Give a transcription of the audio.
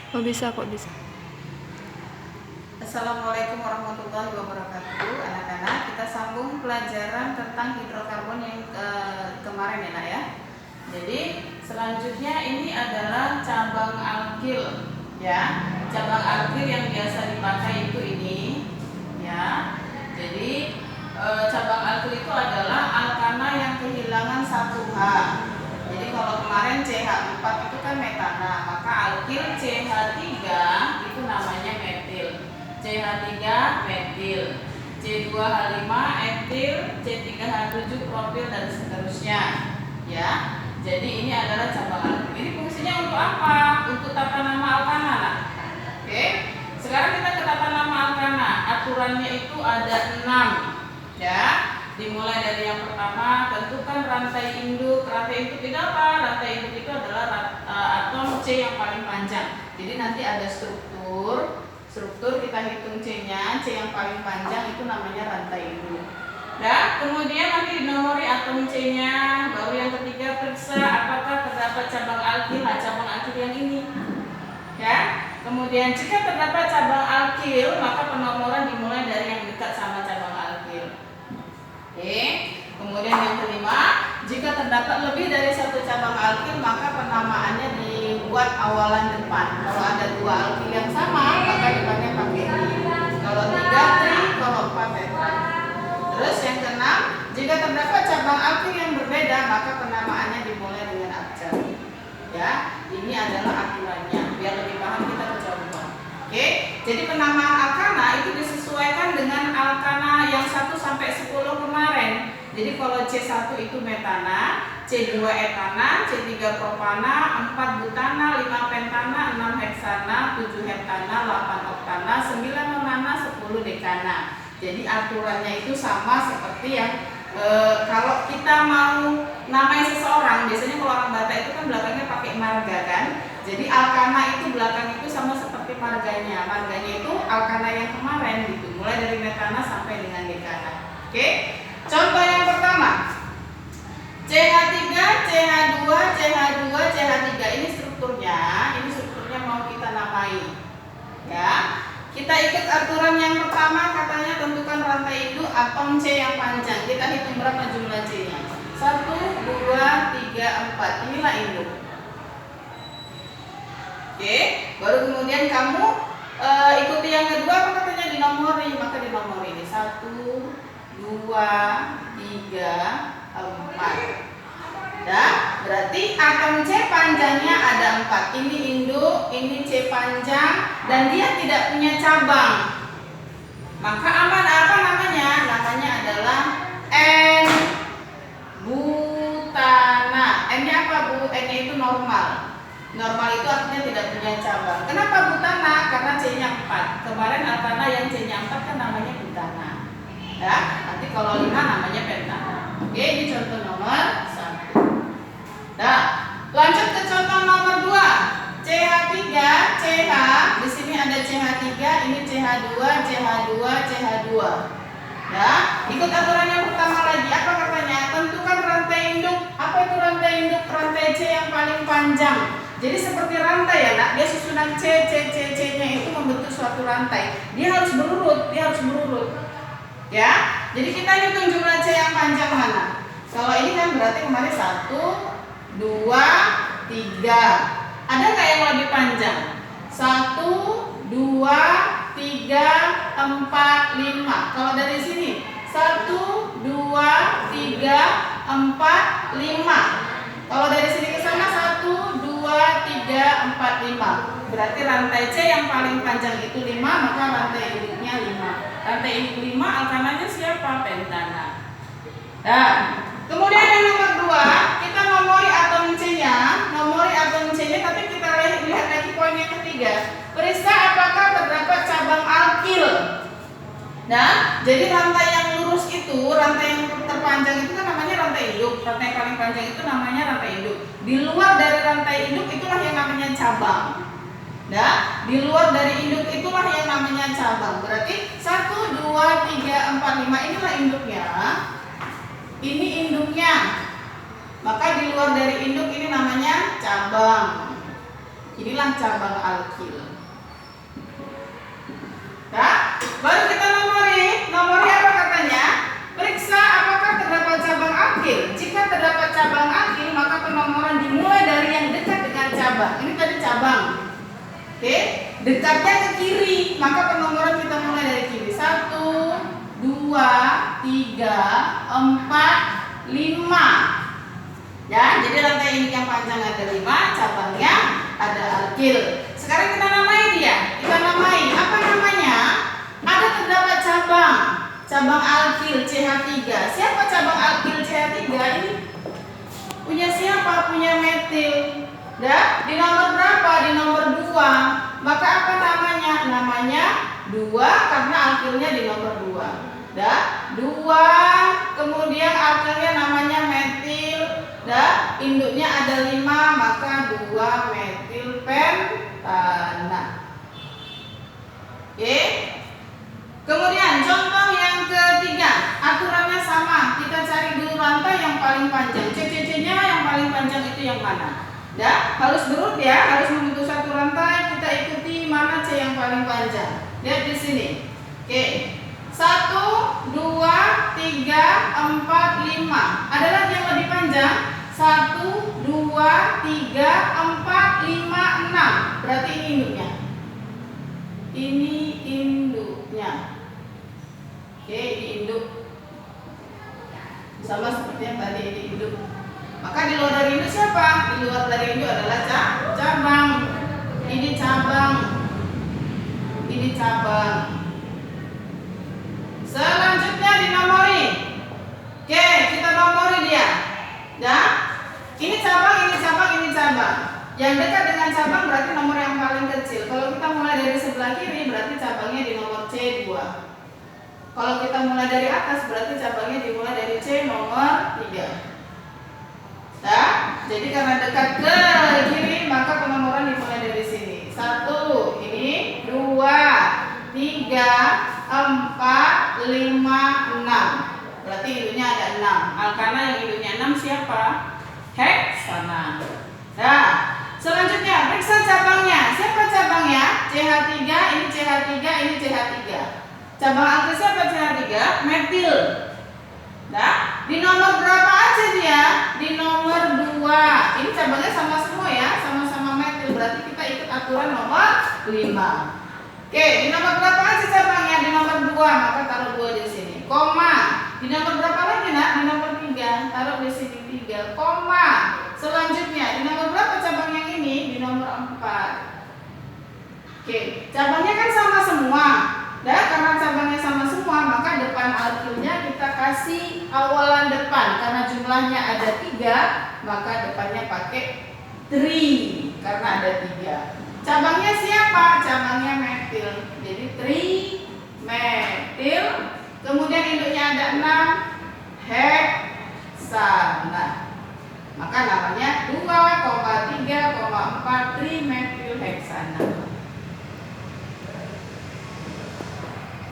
Oh bisa kok bisa. Assalamualaikum warahmatullahi wabarakatuh. Anak-anak, kita sambung pelajaran tentang hidrokarbon yang kemarin ya, Nak ya. Jadi selanjutnya ini adalah cabang alkil ya. Cabang alkil yang biasa dipakai itu ini ya. Jadi cabang alkil itu adalah alkana yang kehilangan satu H. Jadi kalau kemarin CH4 itu kan metana, maka alkil CH3 itu namanya metil. CH3 metil, C2H5 etil, C3H7 propil dan seterusnya ya. Jadi ini adalah cabang alkil. Ini fungsinya untuk apa? Untuk tata nama alkana. Oke. Sekarang kita ke tata nama alkana. Aturannya itu ada 6 ya. Dimulai dari yang pertama, tentukan rantai induk. Rantai induk itu apa? Rantai induk itu adalah atom C yang paling panjang. Jadi nanti ada struktur kita hitung C-nya, C yang paling panjang itu namanya rantai induk. Nah, kemudian nanti dinomori atom C-nya. Baru yang ketiga, periksa apakah terdapat cabang alkil. Nah, cabang alkil yang ini ya. Kemudian jika terdapat cabang alkil, maka penomoran dimulai dari yang dekat sama cabang alkil. Oke. Kemudian yang kelima, jika terdapat lebih dari satu cabang alkil, maka penamaannya dibuat awalan depan. Kalau ada dua alkil yang sama, maka depannya pakai i. Kalau tiga tri, kalau empat tetra. Terus yang keenam, jika terdapat cabang alkil yang berbeda, maka penamaannya dimulai dengan abjad. Ya, ini adalah aturannya. Biar lebih paham kita coba. Oke, jadi penamaan alkana itu disesuaikan dengan alkana yang 1 sampai 10 kemarin. Jadi kalau C1 itu metana, C2 etana, C3 propana, 4 butana, 5 pentana, 6 heksana, 7 heptana, 8 oktana, 9 nonana, 10 dekana. Jadi aturannya itu sama seperti yang kalau kita mau namai seseorang, biasanya kalau orang Batak itu kan belakangnya pakai marga kan. Jadi alkana itu belakang itu sama seperti marganya. Marganya itu alkana yang kemarin gitu, mulai dari metana sampai dengan dekana. Oke? Contoh yang pertama, CH3, CH2, CH2, CH3. Ini strukturnya mau kita namai. Ya. Kita ikut aturan yang pertama, katanya tentukan rantai induk atom C yang panjang. Kita hitung berapa jumlah C-nya. 1, 2, 3, 4. Inilah induk. Oke, baru kemudian kamu ikuti yang kedua, apa katanya dinomori, maka dinomori ini 1, 2, 3, 4. Ya, berarti atom C panjangnya ada 4. Ini induk, ini C panjang, dan dia tidak punya cabang. Maka aman apa namanya? Namanya adalah N-butana. N-nya apa, Bu? N-nya itu normal. Normal itu artinya tidak punya cabang. Kenapa butana? Karena C-nya 4. Kemarin alkana yang C-nya 4 kan namanya butana. Ya, nanti kalau 5 namanya pentana. Oke, ini contoh nomor 1. Nah, lanjut ke contoh nomor 2. CH3, CH. Di sini ada CH3, ini CH2, CH2, CH2. Ya, ikut aturan yang pertama lagi. Apa katanya? Tentukan rantai induk. Apa itu rantai induk? Rantai C yang paling panjang. Jadi seperti rantai ya, Nak. Dia susunan C-nya itu membentuk suatu rantai. Dia harus berurut, Ya. Jadi kita hitung jumlah C yang panjang mana? Kalau ini kan berarti kemarin 1, 2, 3. Ada nggak yang lebih panjang? 1, 2, 3, 4, 5. Kalau dari sini 1, 2, 3, 4, 5. Kalau dari sini ke sana 1, 2, 3, 4, 5. Berarti rantai C yang paling panjang itu 5, maka rantai induknya 5. Rantai induk 5, alkananya siapa? Pentana. Nah, kemudian yang nomor 2, kita nomori atom C-nya. Tapi kita lihat lagi poin yang ketiga. Periksa apakah terdapat cabang alkil. Nah, jadi rantai yang lurus itu, rantai yang terpanjang itu kan namanya rantai induk. Rantai paling panjang itu namanya rantai induk. Di luar dari rantai induk itulah yang namanya cabang. Nah, di luar dari induk itulah yang namanya cabang. Berarti 1, 2, 3, 4, 5 inilah induknya. Ini induknya. Maka di luar dari induk ini namanya cabang. Inilah cabang alkil. Nah, baru kita nomori apa katanya? Periksa apakah terdapat cabang alkil. Jika terdapat cabang alkil, maka penomoran dimulai dari yang dekat dengan cabang. Ini tadi cabang. Oke, dekatnya ke kiri, maka penomoran kita mulai dari kiri. 1, 2, 3, 4, 5. Ya, jadi rantai ini yang panjang ada 5, cabangnya ada alkil. Sekarang kita namai dia. Kita namai. Apa namanya? Ada terdapat cabang alkil CH3. Siapa cabang alkil CH3 ini? Punya siapa? Punya metil. Dah, di nomor berapa? Di nomor 2. Maka apa namanya? Namanya 2 karena alkilnya di nomor 2. Dah, 2. Kemudian alkilnya namanya metil. Dah, induknya ada 5, maka 2 metil pentana. Oke. Kemudian contoh yang ketiga, aturannya sama. Kita cari dulu rantai yang paling panjang. CC-nya yang paling panjang itu yang mana? Ya, harus berurut ya, harus membentuk satu rantai. Kita ikuti mana C yang paling panjang. Lihat di sini. Oke. 1, 2, 3, 4, 5. Ada lagi yang lebih panjang? 1, 2, 3, 4, 5, 6. Berarti ini induknya. Ini induknya. Oke, ini induk. Sama seperti yang tadi, ini induk. Maka di luar dari induk siapa? Di luar dari induk adalah cabang. Ini cabang. Ini cabang. Selanjutnya dinomori. Oke, kita nomori dia. Ya. Ini cabang, ini cabang, ini cabang. Yang dekat dengan cabang berarti nomor yang paling kecil. Kalau kita mulai dari sebelah kiri berarti cabangnya di nomor C2. Kalau kita mulai dari atas berarti cabangnya dimulai dari C nomor 3. Nah, jadi karena dekat ke kiri maka penomoran dimulai dari sini. 1, ini 2, 3, 4, 5, 6. Berarti induknya ada 6. Karena yang induknya 6 siapa? Heksana. Nah, selanjutnya periksa cabangnya. Siapa cabangnya? CH3, ini CH3, ini CH3. Cabang alkil siapa CH3? Metil. Nah, di nomor berapa aja dia? Di nomor 2. Ini cabangnya sama semua ya, sama-sama metil. Berarti kita ikut aturan nomor 5. Oke, di nomor berapa aja cabangnya? Di nomor 2, maka taruh 2 di sini. Koma. Di nomor berapa lagi nak? Di nomor 3, taruh di sini 3. Koma. Selanjutnya, di nomor berapa cabang yang ini? Di nomor 4. Oke, cabangnya kan sama semua. Dan karena cabangnya sama semua, maka depan alkilnya kita kasih awalan depan. Karena jumlahnya ada 3, maka depannya pakai tri karena ada 3. Cabangnya siapa? Cabangnya metil. Jadi tri metil. Kemudian induknya ada 6, heksana. Maka namanya 2,3,4 trimetil heksana.